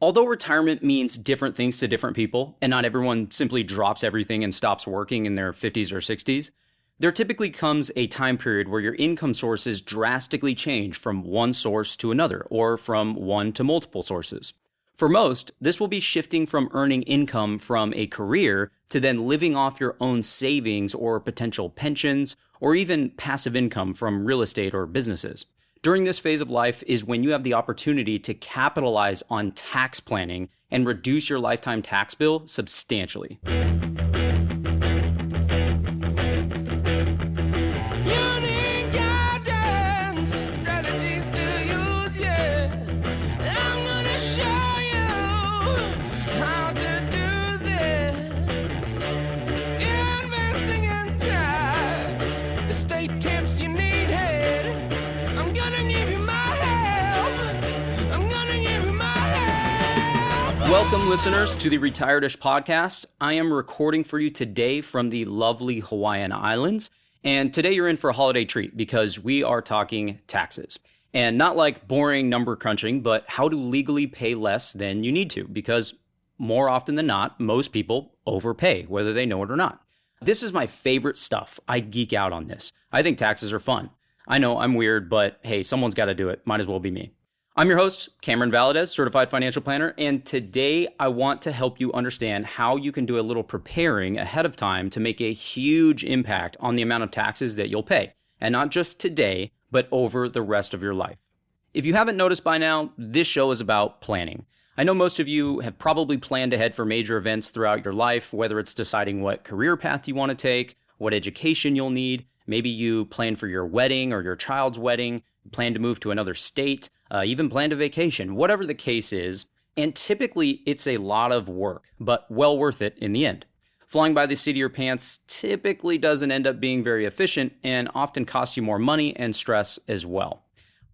Although retirement means different things to different people, and not everyone simply drops everything and stops working in their 50s or 60s, there typically comes a time period where your income sources drastically change from one source to another, or from one to multiple sources. For most, this will be shifting from earning income from a career to then living off your own savings or potential pensions, or even passive income from real estate or businesses. During this phase of life is when you have the opportunity to capitalize on tax planning and reduce your lifetime tax bill substantially. Welcome, listeners, to the Retired-ish podcast. I am recording for you today from the lovely Hawaiian Islands. And today you're in for a holiday treat because we are talking taxes. And not like boring number crunching, but how to legally pay less than you need to. Because more often than not, most people overpay, whether they know it or not. This is my favorite stuff. I geek out on this. I think taxes are fun. I know I'm weird, but hey, someone's got to do it. Might as well be me. I'm your host, Cameron Valadez, Certified Financial Planner, and today I want to help you understand how you can do a little preparing ahead of time to make a huge impact on the amount of taxes that you'll pay, and not just today, but over the rest of your life. If you haven't noticed by now, this show is about planning. I know most of you have probably planned ahead for major events throughout your life, whether it's deciding what career path you want to take, what education you'll need. Maybe you plan for your wedding or your child's wedding, plan to move to another state, even planned a vacation, whatever the case is. And typically it's a lot of work, but well worth it in the end. Flying by the seat of your pants typically doesn't end up being very efficient and often costs you more money and stress as well.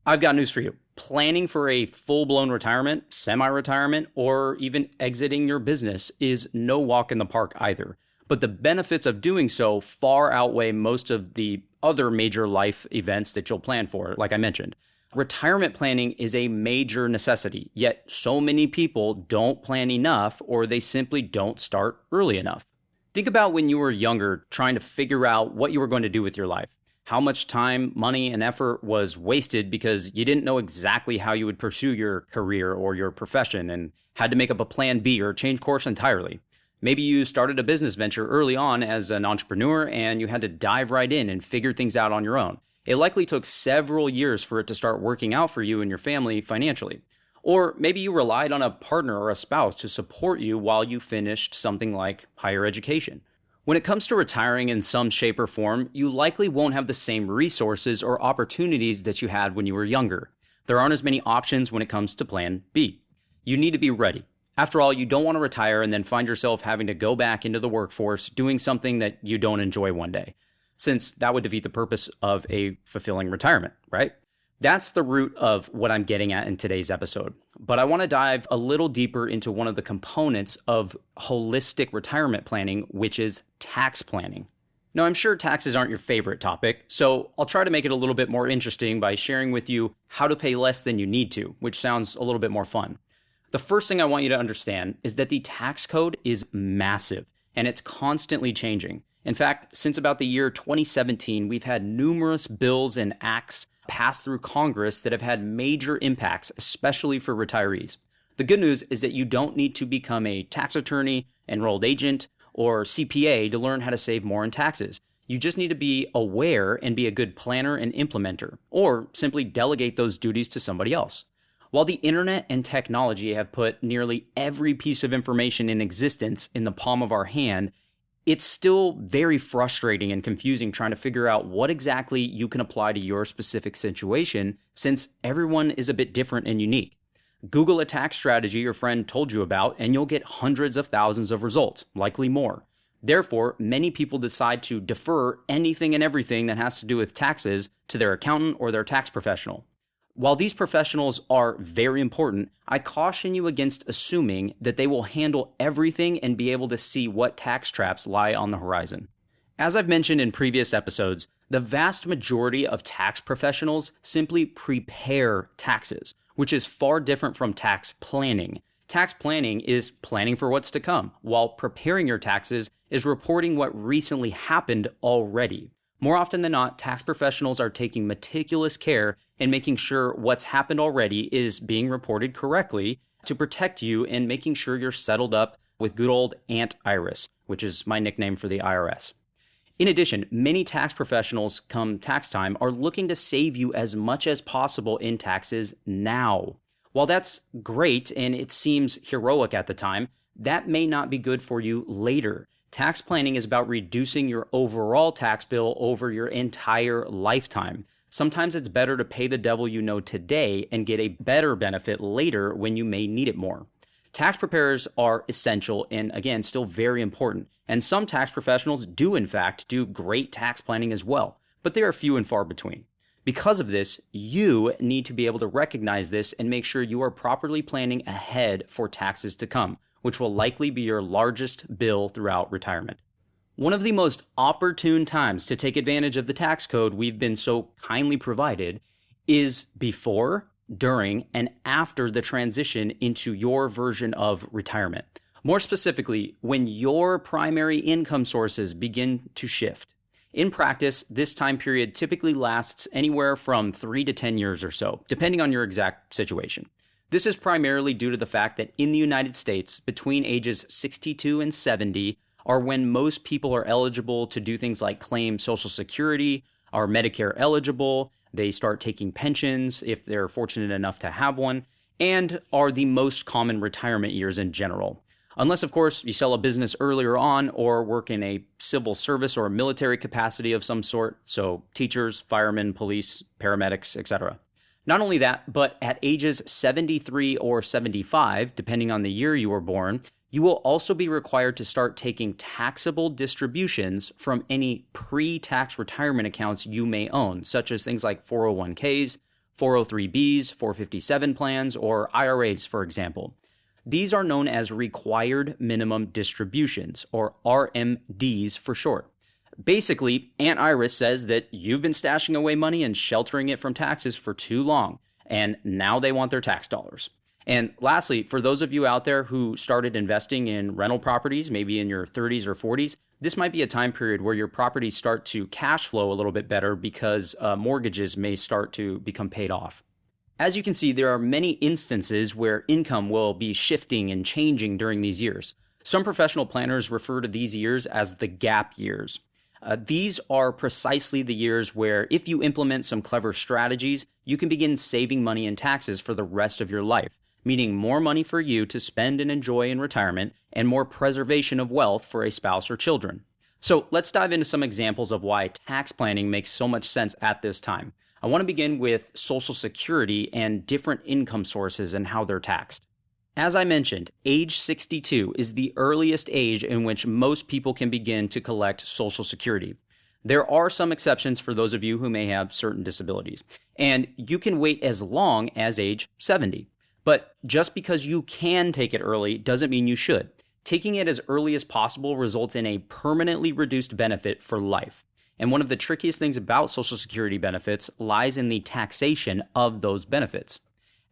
I've got news for you. Planning for a full-blown retirement, semi-retirement, or even exiting your business is no walk in the park either. But the benefits of doing so far outweigh most of the other major life events that you'll plan for, like I mentioned. Retirement planning is a major necessity, yet so many people don't plan enough or they simply don't start early enough. Think about when you were younger trying to figure out what you were going to do with your life. How much time, money, and effort was wasted because you didn't know exactly how you would pursue your career or your profession and had to make up a plan B or change course entirely. Maybe you started a business venture early on as an entrepreneur and you had to dive right in and figure things out on your own. It likely took several years for it to start working out for you and your family financially. Or maybe you relied on a partner or a spouse to support you while you finished something like higher education. When it comes to retiring in some shape or form, you likely won't have the same resources or opportunities that you had when you were younger. There aren't as many options when it comes to Plan B. You need to be ready. After all, you don't want to retire and then find yourself having to go back into the workforce doing something that you don't enjoy one day, since that would defeat the purpose of a fulfilling retirement, right? That's the root of what I'm getting at in today's episode. But I want to dive a little deeper into one of the components of holistic retirement planning, which is tax planning. Now, I'm sure taxes aren't your favorite topic, so I'll try to make it a little bit more interesting by sharing with you how to pay less than you need to, which sounds a little bit more fun. The first thing I want you to understand is that the tax code is massive and it's constantly changing. In fact, since about the year 2017, we've had numerous bills and acts passed through Congress that have had major impacts, especially for retirees. The good news is that you don't need to become a tax attorney, enrolled agent, or CPA to learn how to save more in taxes. You just need to be aware and be a good planner and implementer, or simply delegate those duties to somebody else. While the internet and technology have put nearly every piece of information in existence in the palm of our hand, it's still very frustrating and confusing trying to figure out what exactly you can apply to your specific situation, since everyone is a bit different and unique. Google a tax strategy your friend told you about, and you'll get hundreds of thousands of results, likely more. Therefore, many people decide to defer anything and everything that has to do with taxes to their accountant or their tax professional. While these professionals are very important, I caution you against assuming that they will handle everything and be able to see what tax traps lie on the horizon. As I've mentioned in previous episodes, the vast majority of tax professionals simply prepare taxes, which is far different from tax planning. Tax planning is planning for what's to come, while preparing your taxes is reporting what recently happened already. More often than not, tax professionals are taking meticulous care in making sure what's happened already is being reported correctly to protect you and making sure you're settled up with good old Aunt Iris, which is my nickname for the IRS. In addition, many tax professionals come tax time are looking to save you as much as possible in taxes now. While that's great and it seems heroic at the time, that may not be good for you later. Tax planning is about reducing your overall tax bill over your entire lifetime. Sometimes it's better to pay the devil you know today and get a better benefit later when you may need it more. Tax preparers are essential and, again, still very important. And some tax professionals do, in fact, do great tax planning as well, but they are few and far between. Because of this, you need to be able to recognize this and make sure you are properly planning ahead for taxes to come, which will likely be your largest bill throughout retirement. One of the most opportune times to take advantage of the tax code we've been so kindly provided is before, during, and after the transition into your version of retirement. More specifically, when your primary income sources begin to shift. In practice, this time period typically lasts anywhere from 3 to 10 years or so, depending on your exact situation. This is primarily due to the fact that in the United States, between ages 62 and 70 are when most people are eligible to do things like claim Social Security, are Medicare eligible, they start taking pensions if they're fortunate enough to have one, and are the most common retirement years in general. Unless, of course, you sell a business earlier on or work in a civil service or a military capacity of some sort, so teachers, firemen, police, paramedics, etc. Not only that, but at ages 73 or 75, depending on the year you were born, you will also be required to start taking taxable distributions from any pre-tax retirement accounts you may own, such as things like 401ks, 403bs, 457 plans, or IRAs, for example. These are known as required minimum distributions, or RMDs for short. Basically, Aunt Iris says that you've been stashing away money and sheltering it from taxes for too long, and now they want their tax dollars. And lastly, for those of you out there who started investing in rental properties, maybe in your 30s or 40s, this might be a time period where your properties start to cash flow a little bit better because mortgages may start to become paid off. As you can see, there are many instances where income will be shifting and changing during these years. Some professional planners refer to these years as the gap years. These are precisely the years where, if you implement some clever strategies, you can begin saving money in taxes for the rest of your life, meaning more money for you to spend and enjoy in retirement and more preservation of wealth for a spouse or children. So let's dive into some examples of why tax planning makes so much sense at this time. I want to begin with Social Security and different income sources and how they're taxed. As I mentioned, age 62 is the earliest age in which most people can begin to collect Social Security. There are some exceptions for those of you who may have certain disabilities, and you can wait as long as age 70. But just because you can take it early doesn't mean you should. Taking it as early as possible results in a permanently reduced benefit for life. And one of the trickiest things about Social Security benefits lies in the taxation of those benefits.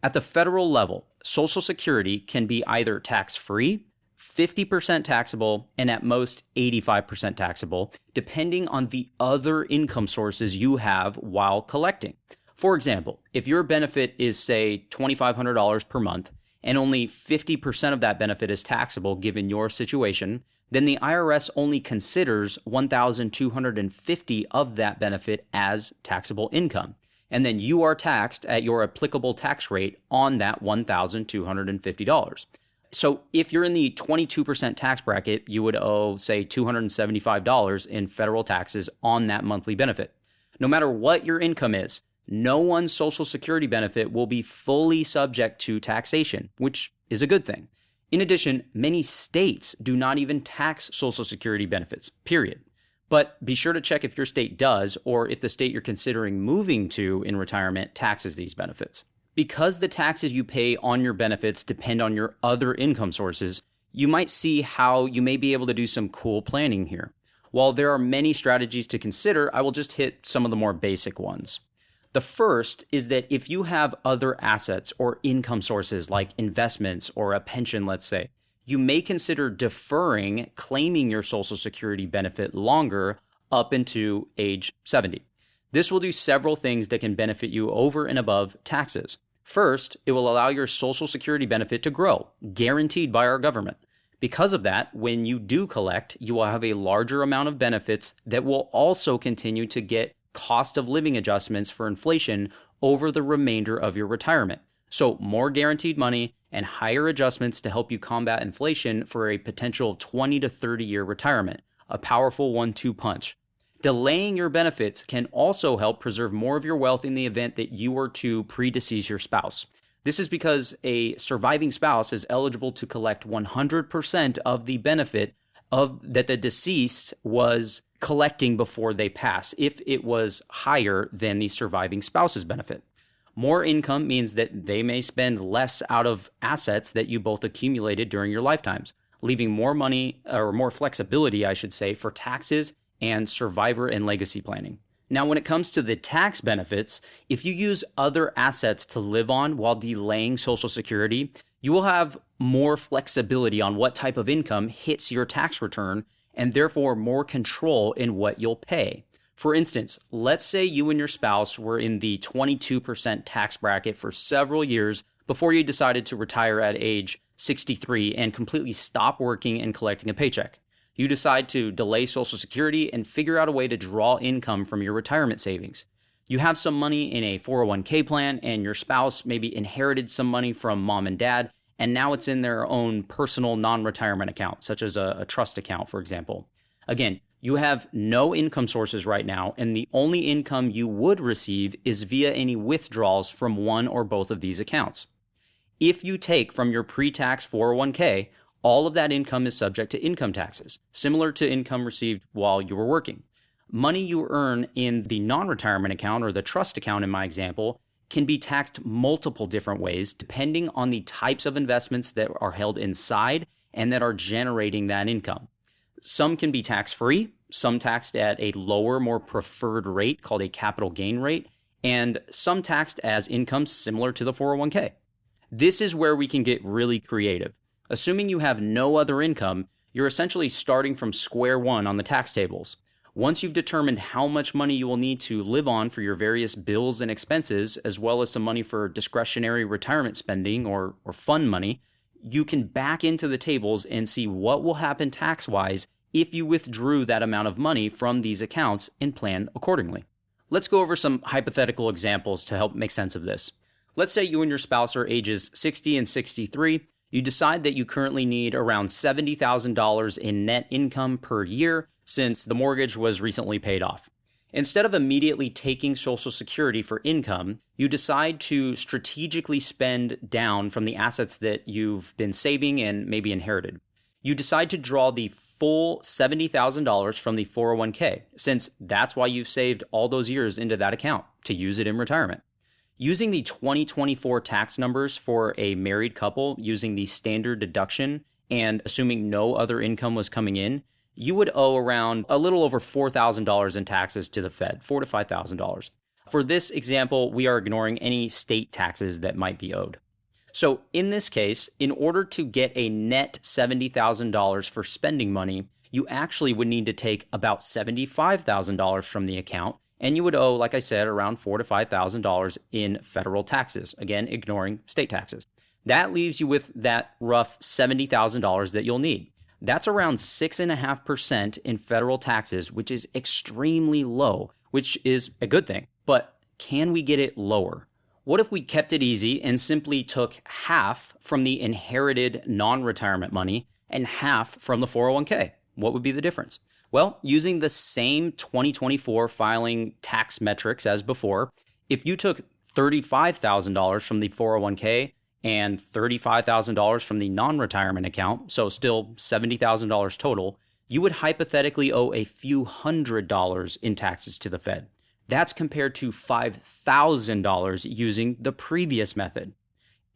At the federal level, Social Security can be either tax-free, 50% taxable, and at most 85% taxable, depending on the other income sources you have while collecting. For example, if your benefit is, say, $2,500 per month, and only 50% of that benefit is taxable given your situation, then the IRS only considers $1,250 of that benefit as taxable income. And then you are taxed at your applicable tax rate on that $1,250. So if you're in the 22% tax bracket, you would owe, say, $275 in federal taxes on that monthly benefit. No matter what your income is, no one's Social Security benefit will be fully subject to taxation, which is a good thing. In addition, many states do not even tax Social Security benefits, period. But be sure to check if your state does, or if the state you're considering moving to in retirement taxes these benefits. Because the taxes you pay on your benefits depend on your other income sources, you might see how you may be able to do some cool planning here. While there are many strategies to consider, I will just hit some of the more basic ones. The first is that if you have other assets or income sources like investments or a pension, let's say, you may consider deferring claiming your Social Security benefit longer up into age 70. This will do several things that can benefit you over and above taxes. First, it will allow your Social Security benefit to grow, guaranteed by our government. Because of that, when you do collect, you will have a larger amount of benefits that will also continue to get cost of living adjustments for inflation over the remainder of your retirement. So more guaranteed money and higher adjustments to help you combat inflation for a potential 20 to 30 year retirement. A powerful 1-2 punch. Delaying your benefits can also help preserve more of your wealth in the event that you were to predecease your spouse. This is because a surviving spouse is eligible to collect 100% of the benefit that the deceased was collecting before they pass, if it was higher than the surviving spouse's benefit. More income means that they may spend less out of assets that you both accumulated during your lifetimes, leaving more money, or more flexibility, I should say, for taxes and survivor and legacy planning. Now, when it comes to the tax benefits, if you use other assets to live on while delaying Social Security, you will have more flexibility on what type of income hits your tax return and therefore more control in what you'll pay. For instance, let's say you and your spouse were in the 22% tax bracket for several years before you decided to retire at age 63 and completely stop working and collecting a paycheck. You decide to delay Social Security and figure out a way to draw income from your retirement savings. You have some money in a 401k plan and your spouse maybe inherited some money from mom and dad, and now it's in their own personal non-retirement account, such as a trust account, for example. Again, you have no income sources right now, and the only income you would receive is via any withdrawals from one or both of these accounts. If you take from your pre-tax 401k, all of that income is subject to income taxes, similar to income received while you were working. Money you earn in the non-retirement account or the trust account in my example can be taxed multiple different ways depending on the types of investments that are held inside and that are generating that income. Some can be tax-free, some taxed at a lower, more preferred rate called a capital gain rate, and some taxed as income similar to the 401k. This is where we can get really creative. Assuming you have no other income, you're essentially starting from square one on the tax tables. Once you've determined how much money you will need to live on for your various bills and expenses, as well as some money for discretionary retirement spending or fun money, you can back into the tables and see what will happen tax-wise if you withdrew that amount of money from these accounts and plan accordingly. Let's go over some hypothetical examples to help make sense of this. Let's say you and your spouse are ages 60 and 63. You decide that you currently need around $70,000 in net income per year since the mortgage was recently paid off. Instead of immediately taking Social Security for income, you decide to strategically spend down from the assets that you've been saving and maybe inherited. You decide to draw the full $70,000 from the 401k, since that's why you've saved all those years into that account, to use it in retirement. Using the 2024 tax numbers for a married couple using the standard deduction and assuming no other income was coming in, you would owe around a little over $4,000 in taxes to the Fed, $4,000 to $5,000. For this example, we are ignoring any state taxes that might be owed. So in this case, in order to get a net $70,000 for spending money, you actually would need to take about $75,000 from the account, and you would owe, like I said, around $4,000 to $5,000 in federal taxes, again, ignoring state taxes. That leaves you with that rough $70,000 that you'll need. That's around 6.5% in federal taxes, which is extremely low, which is a good thing. But can we get it lower? What if we kept it easy and simply took half from the inherited non-retirement money and half from the 401k? What would be the difference? Well, using the same 2024 filing tax metrics as before, if you took $35,000 from the 401k and $35,000 from the non-retirement account, so still $70,000 total, you would hypothetically owe a few $100s in taxes to the Fed. That's compared to $5,000 using the previous method.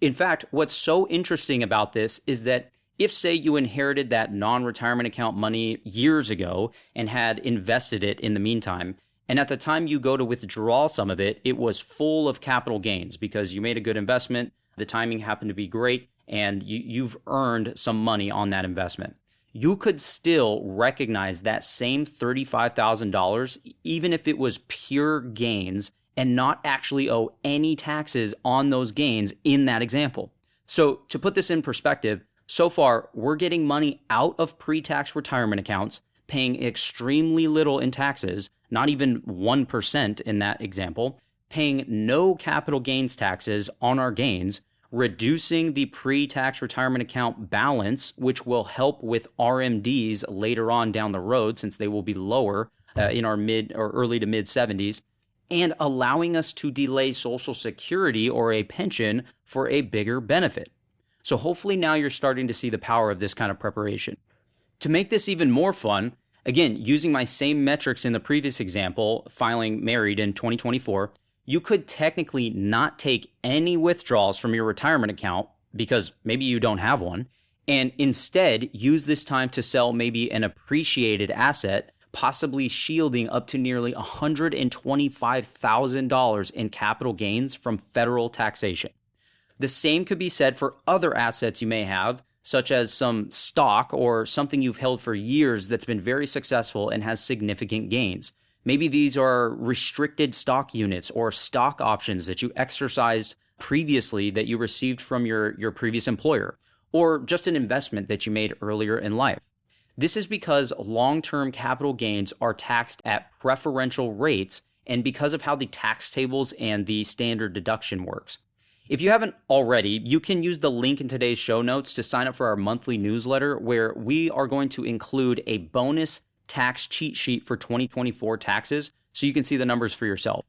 In fact, what's so interesting about this is that if, say, you inherited that non-retirement account money years ago and had invested it in the meantime, And at the time you go to withdraw some of it, it was full of capital gains because you made a good investment, the timing happened to be great, and you've earned some money on that investment. You could still recognize that same $35,000, even if it was pure gains, and not actually owe any taxes on those gains in that example. So to put this in perspective, so far, we're getting money out of pre-tax retirement accounts, paying extremely little in taxes, not even 1% in that example, paying no capital gains taxes on our gains, reducing the pre-tax retirement account balance, which will help with RMDs later on down the road since they will be lower in our mid or early to mid 70s, and allowing us to delay Social Security or a pension for a bigger benefit. So hopefully now you're starting to see the power of this kind of preparation. To make this even more fun, again, using my same metrics in the previous example, filing married in 2024, you could technically not take any withdrawals from your retirement account because maybe you don't have one, and instead use this time to sell maybe an appreciated asset, possibly shielding up to nearly $125,000 in capital gains from federal taxation. The same could be said for other assets you may have, such as some stock or something you've held for years that's been very successful and has significant gains. Maybe these are restricted stock units or stock options that you exercised previously that you received from your previous employer, or just an investment that you made earlier in life. This is because long-term capital gains are taxed at preferential rates and because of how the tax tables and the standard deduction works. If you haven't already, you can use the link in today's show notes to sign up for our monthly newsletter where we are going to include a bonus tax cheat sheet for 2024 taxes so you can see the numbers for yourself.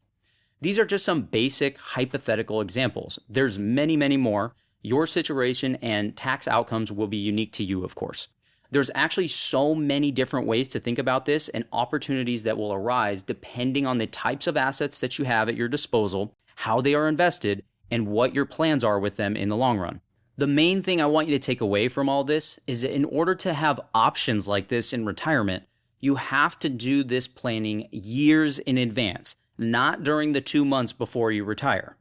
These are just some basic hypothetical examples. There's many, many more. Your situation and tax outcomes will be unique to you, of course. There's actually so many different ways to think about this and opportunities that will arise depending on the types of assets that you have at your disposal, how they are invested, and what your plans are with them in the long run. The main thing I want you to take away from all this is that in order to have options like this in retirement, you have to do this planning years in advance, not during the 2 months before you retire.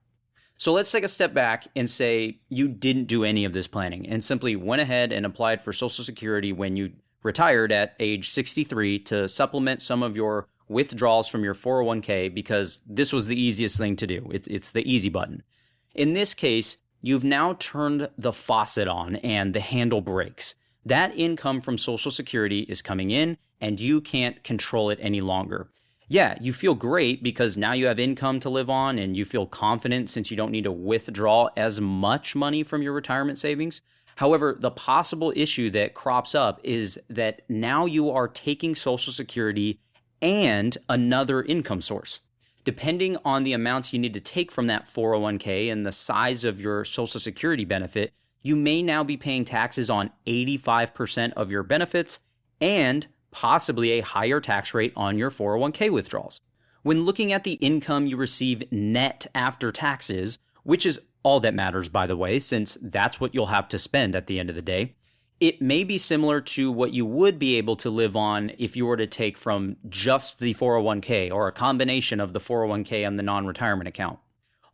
So let's take a step back and say you didn't do any of this planning and simply went ahead and applied for Social Security when you retired at age 63 to supplement some of your withdrawals from your 401k because this was the easiest thing to do. It's the easy button. In this case, you've now turned the faucet on and the handle breaks. That income from Social Security is coming in and you can't control it any longer. Yeah, you feel great because now you have income to live on and you feel confident since you don't need to withdraw as much money from your retirement savings. However, the possible issue that crops up is that now you are taking Social Security and another income source. Depending on the amounts you need to take from that 401k and the size of your Social Security benefit, you may now be paying taxes on 85% of your benefits and possibly a higher tax rate on your 401k withdrawals. When looking at the income you receive net after taxes, which is all that matters, by the way, since that's what you'll have to spend at the end of the day, it may be similar to what you would be able to live on if you were to take from just the 401k or a combination of the 401k and the non-retirement account.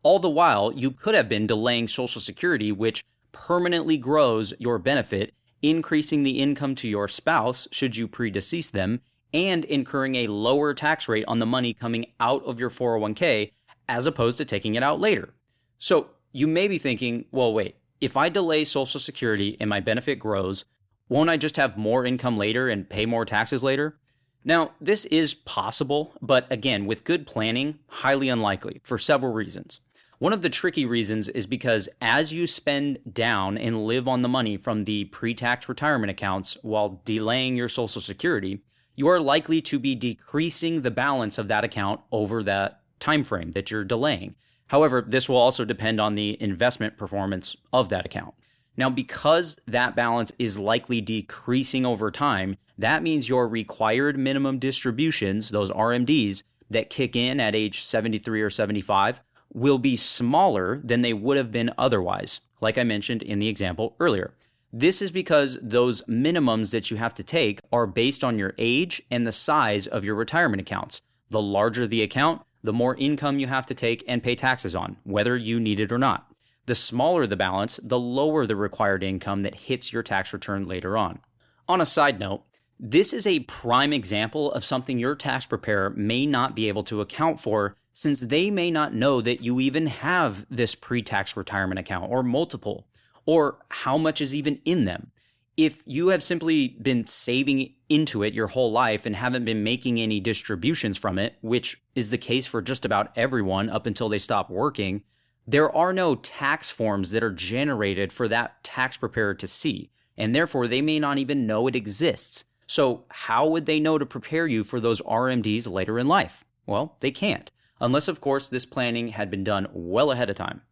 All the while, you could have been delaying Social Security, which permanently grows your benefit, increasing the income to your spouse should you predecease them, and incurring a lower tax rate on the money coming out of your 401k as opposed to taking it out later. So you may be thinking, well, wait, if I delay Social Security and my benefit grows, won't I just have more income later and pay more taxes later? Now, this is possible, but again, with good planning, highly unlikely for several reasons. One of the tricky reasons is because as you spend down and live on the money from the pre-tax retirement accounts while delaying your Social Security, you are likely to be decreasing the balance of that account over that time frame that you're delaying. However, this will also depend on the investment performance of that account. Now, because that balance is likely decreasing over time, that means your required minimum distributions, those RMDs that kick in at age 73 or 75, will be smaller than they would have been otherwise, like I mentioned in the example earlier. This is because those minimums that you have to take are based on your age and the size of your retirement accounts. The larger the account, the more income you have to take and pay taxes on, whether you need it or not. The smaller the balance, the lower the required income that hits your tax return later on. On a side note, this is a prime example of something your tax preparer may not be able to account for, since they may not know that you even have this pre-tax retirement account or multiple, or how much is even in them. If you have simply been saving into it your whole life and haven't been making any distributions from it, which is the case for just about everyone up until they stop working, there are no tax forms that are generated for that tax preparer to see, and therefore they may not even know it exists. So how would they know to prepare you for those RMDs later in life? Well, they can't, unless of course this planning had been done well ahead of time.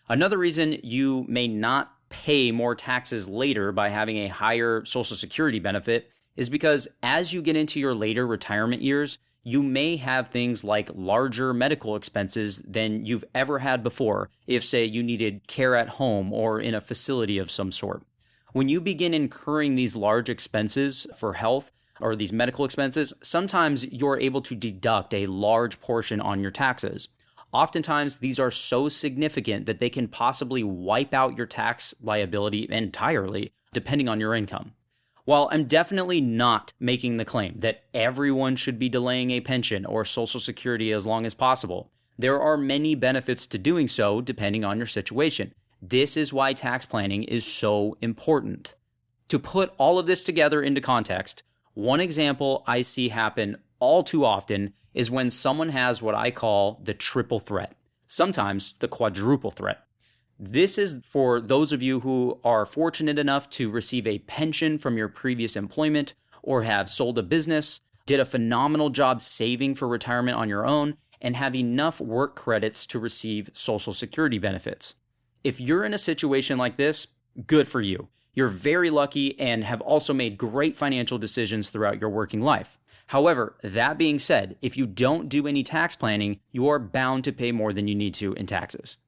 Another reason you may not pay more taxes later by having a higher Social Security benefit is because as you get into your later retirement years, you may have things like larger medical expenses than you've ever had before if, say, you needed care at home or in a facility of some sort. When you begin incurring these large expenses for health or these medical expenses, sometimes you're able to deduct a large portion on your taxes. Oftentimes, these are so significant that they can possibly wipe out your tax liability entirely, depending on your income. While I'm definitely not making the claim that everyone should be delaying a pension or Social Security as long as possible, there are many benefits to doing so depending on your situation. This is why tax planning is so important. To put all of this together into context, one example I see happen all too often is when someone has what I call the triple threat, sometimes the quadruple threat. This is for those of you who are fortunate enough to receive a pension from your previous employment or have sold a business, did a phenomenal job saving for retirement on your own, and have enough work credits to receive Social Security benefits. If you're in a situation like this, good for you. You're very lucky and have also made great financial decisions throughout your working life. However, that being said, if you don't do any tax planning, you are bound to pay more than you need to in taxes.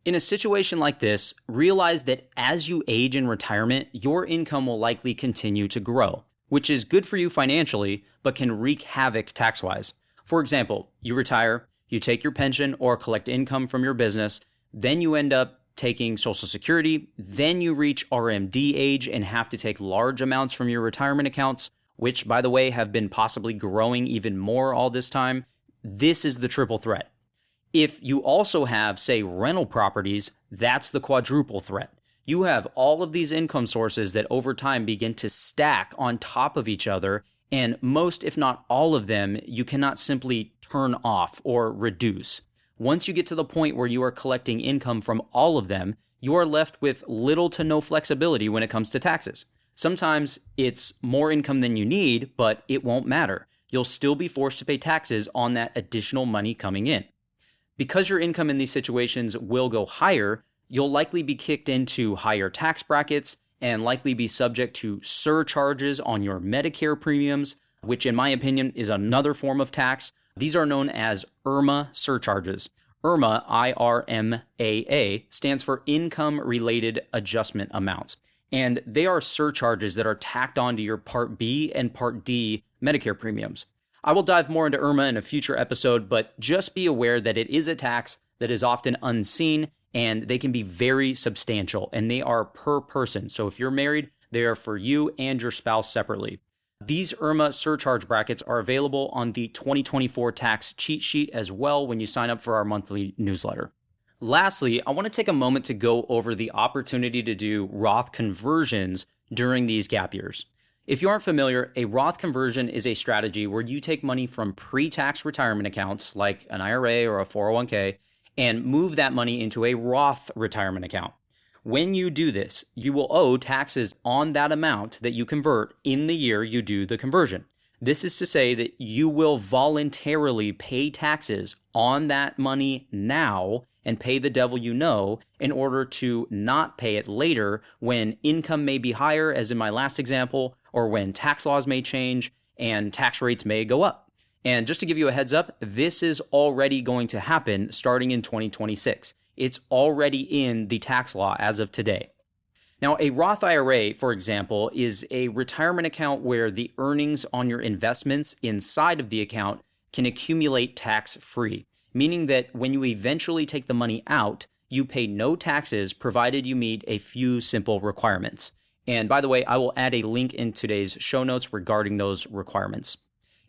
In a situation like this, realize that as you age in retirement, your income will likely continue to grow, which is good for you financially, but can wreak havoc tax-wise. For example, you retire, you take your pension or collect income from your business, then you end up taking Social Security, then you reach RMD age and have to take large amounts from your retirement accounts, which, by the way, have been possibly growing even more all this time. This is the triple threat. If you also have, say, rental properties, that's the quadruple threat. You have all of these income sources that over time begin to stack on top of each other, and most, if not all of them, you cannot simply turn off or reduce. Once you get to the point where you are collecting income from all of them, you are left with little to no flexibility when it comes to taxes. Sometimes it's more income than you need, but it won't matter. You'll still be forced to pay taxes on that additional money coming in. Because your income in these situations will go higher, you'll likely be kicked into higher tax brackets and likely be subject to surcharges on your Medicare premiums, which in my opinion is another form of tax. These are known as IRMA surcharges. IRMA, I-R-M-A-A, stands for Income-Related Adjustment Amounts. And they are surcharges that are tacked onto your Part B and Part D Medicare premiums. I will dive more into IRMA in a future episode, but just be aware that it is a tax that is often unseen and they can be very substantial and they are per person. So if you're married, they are for you and your spouse separately. These IRMA surcharge brackets are available on the 2024 tax cheat sheet as well when you sign up for our monthly newsletter. Lastly, I want to take a moment to go over the opportunity to do Roth conversions during these gap years. If you aren't familiar, a Roth conversion is a strategy where you take money from pre-tax retirement accounts like an IRA or a 401k and move that money into a Roth retirement account. When you do this, you will owe taxes on that amount that you convert in the year you do the conversion. This is to say that you will voluntarily pay taxes on that money now and pay the devil you know in order to not pay it later when income may be higher, as in my last example, or when tax laws may change and tax rates may go up. And just to give you a heads up, this is already going to happen starting in 2026. It's already in the tax law as of today. Now, a Roth IRA, for example, is a retirement account where the earnings on your investments inside of the account can accumulate tax-free, meaning that when you eventually take the money out, you pay no taxes provided you meet a few simple requirements. And by the way, I will add a link in today's show notes regarding those requirements.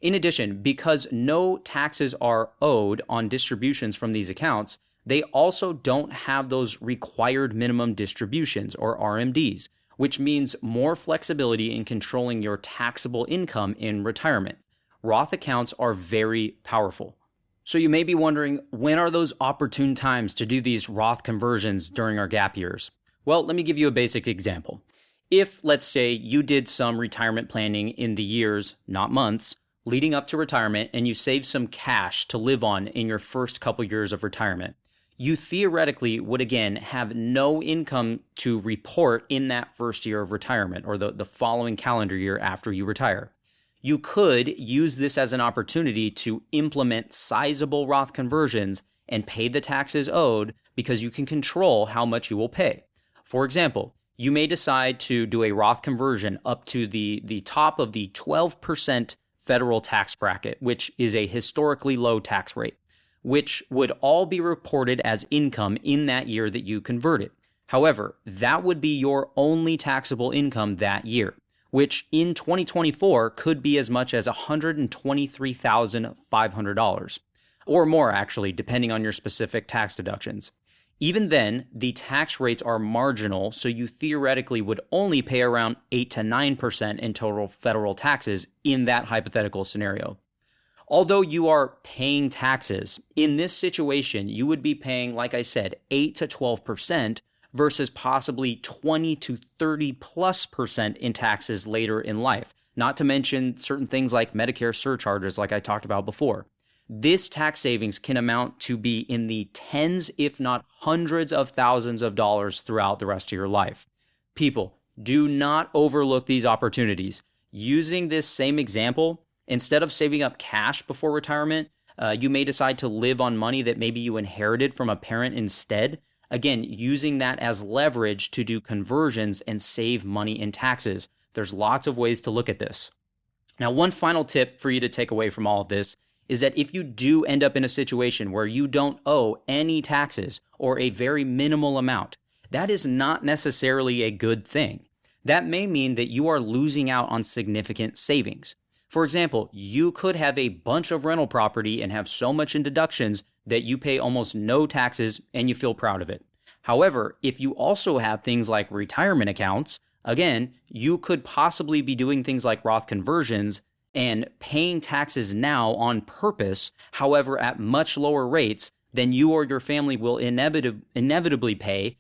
In addition, because no taxes are owed on distributions from these accounts, they also don't have those required minimum distributions, or RMDs, which means more flexibility in controlling your taxable income in retirement. Roth accounts are very powerful. So you may be wondering, when are those opportune times to do these Roth conversions during our gap years? Well, let me give you a basic example. If, let's say, you did some retirement planning in the years, not months, leading up to retirement, and you saved some cash to live on in your first couple years of retirement, you theoretically would again have no income to report in that first year of retirement or the following calendar year after you retire. You could use this as an opportunity to implement sizable Roth conversions and pay the taxes owed because you can control how much you will pay. For example, you may decide to do a Roth conversion up to the top of the 12% federal tax bracket, which is a historically low tax rate, which would all be reported as income in that year that you converted. However, that would be your only taxable income that year, which in 2024 could be as much as $123,500, or more actually, depending on your specific tax deductions. Even then, the tax rates are marginal, so you theoretically would only pay around 8 to 9% in total federal taxes in that hypothetical scenario. Although you are paying taxes, in this situation, you would be paying, like I said, 8 to 12% versus possibly 20 to 30+% in taxes later in life, not to mention certain things like Medicare surcharges like I talked about before. This tax savings can amount to be in the tens, if not hundreds of thousands of dollars throughout the rest of your life. People, do not overlook these opportunities. Using this same example, instead of saving up cash before retirement, you may decide to live on money that maybe you inherited from a parent instead. Again, using that as leverage to do conversions and save money in taxes. There's lots of ways to look at this. Now, one final tip for you to take away from all of this is that if you do end up in a situation where you don't owe any taxes or a very minimal amount, that is not necessarily a good thing. That may mean that you are losing out on significant savings. For example, you could have a bunch of rental property and have so much in deductions that you pay almost no taxes and you feel proud of it. However, if you also have things like retirement accounts, again, you could possibly be doing things like Roth conversions and paying taxes now on purpose, however, at much lower rates than you or your family will inevitably pay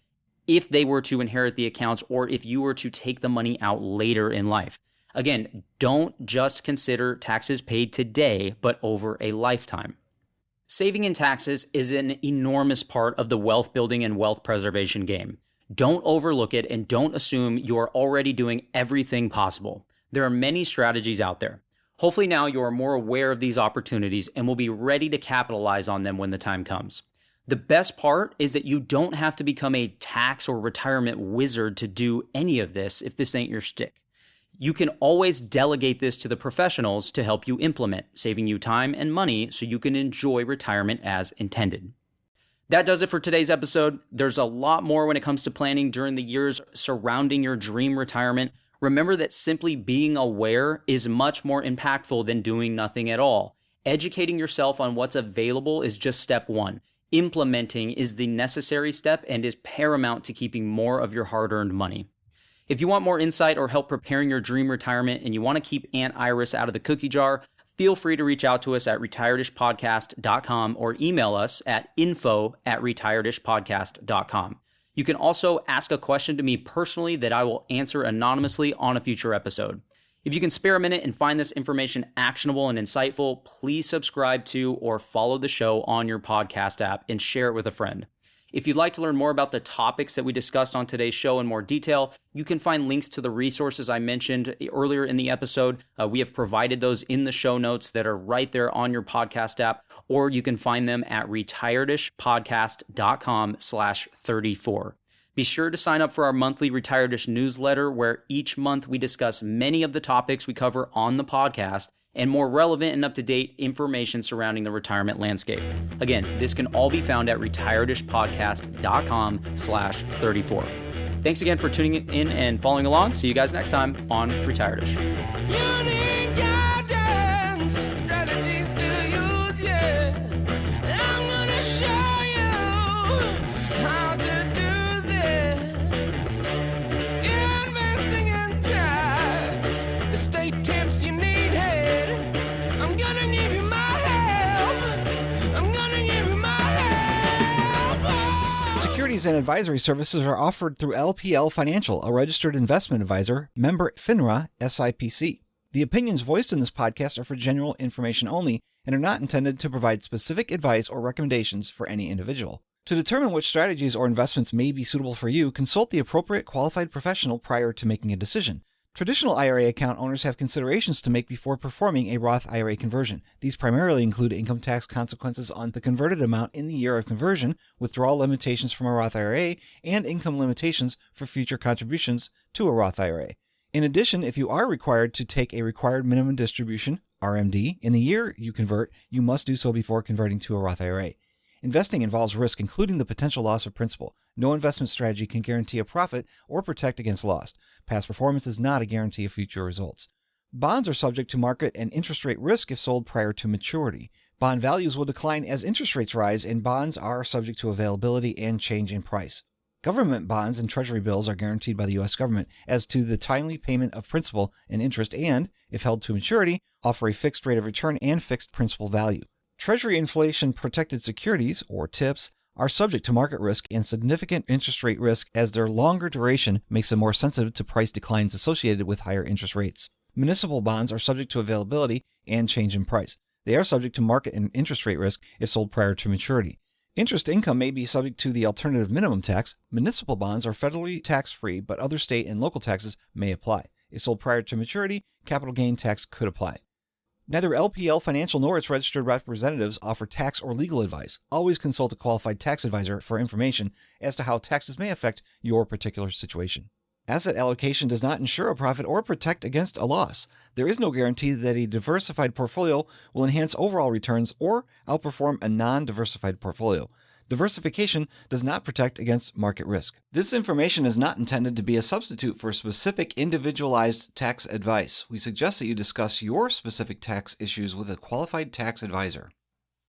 if they were to inherit the accounts or if you were to take the money out later in life. Again, don't just consider taxes paid today, but over a lifetime. Saving in taxes is an enormous part of the wealth building and wealth preservation game. Don't overlook it and don't assume you are already doing everything possible. There are many strategies out there. Hopefully now you are more aware of these opportunities and will be ready to capitalize on them when the time comes. The best part is that you don't have to become a tax or retirement wizard to do any of this if this ain't your shtick. You can always delegate this to the professionals to help you implement, saving you time and money so you can enjoy retirement as intended. That does it for today's episode. There's a lot more when it comes to planning during the years surrounding your dream retirement. Remember that simply being aware is much more impactful than doing nothing at all. Educating yourself on what's available is just step one. Implementing is the necessary step and is paramount to keeping more of your hard-earned money. If you want more insight or help preparing your dream retirement and you want to keep Aunt Iris out of the cookie jar, feel free to reach out to us at retiredishpodcast.com or email us at info@retiredishpodcast.com. You can also ask a question to me personally that I will answer anonymously on a future episode. If you can spare a minute and find this information actionable and insightful, please subscribe to or follow the show on your podcast app and share it with a friend. If you'd like to learn more about the topics that we discussed on today's show in more detail, you can find links to the resources I mentioned earlier in the episode. We have provided those in the show notes that are right there on your podcast app, or you can find them at retiredishpodcast.com/34. Be sure to sign up for our monthly Retired-ish newsletter, where each month we discuss many of the topics we cover on the podcast and more relevant and up-to-date information surrounding the retirement landscape. Again, this can all be found at retiredishpodcast.com/34. Thanks again for tuning in and following along. See you guys next time on Retired-ish. Strategies to use, yeah. I'm gonna show you how to do this. Investing in tax, estate tips you need help. I'm gonna give you my help. I'm gonna give you my help. Securities and advisory services are offered through LPL Financial, a registered investment advisor, member FINRA, SIPC. The opinions voiced in this podcast are for general information only and are not intended to provide specific advice or recommendations for any individual. To determine which strategies or investments may be suitable for you, consult the appropriate qualified professional prior to making a decision. Traditional IRA account owners have considerations to make before performing a Roth IRA conversion. These primarily include income tax consequences on the converted amount in the year of conversion, withdrawal limitations from a Roth IRA, and income limitations for future contributions to a Roth IRA. In addition, if you are required to take a required minimum distribution, RMD, in the year you convert, you must do so before converting to a Roth IRA. Investing involves risk, including the potential loss of principal. No investment strategy can guarantee a profit or protect against loss. Past performance is not a guarantee of future results. Bonds are subject to market and interest rate risk if sold prior to maturity. Bond values will decline as interest rates rise, and bonds are subject to availability and change in price. Government bonds and treasury bills are guaranteed by the U.S. government as to the timely payment of principal and interest and, if held to maturity, offer a fixed rate of return and fixed principal value. Treasury inflation-protected securities, or TIPS, are subject to market risk and significant interest rate risk, as their longer duration makes them more sensitive to price declines associated with higher interest rates. Municipal bonds are subject to availability and change in price. They are subject to market and interest rate risk if sold prior to maturity. Interest income may be subject to the alternative minimum tax. Municipal bonds are federally tax-free, but other state and local taxes may apply. If sold prior to maturity, capital gain tax could apply. Neither LPL Financial nor its registered representatives offer tax or legal advice. Always consult a qualified tax advisor for information as to how taxes may affect your particular situation. Asset allocation does not ensure a profit or protect against a loss. There is no guarantee that a diversified portfolio will enhance overall returns or outperform a non-diversified portfolio. Diversification does not protect against market risk. This information is not intended to be a substitute for specific individualized tax advice. We suggest that you discuss your specific tax issues with a qualified tax advisor.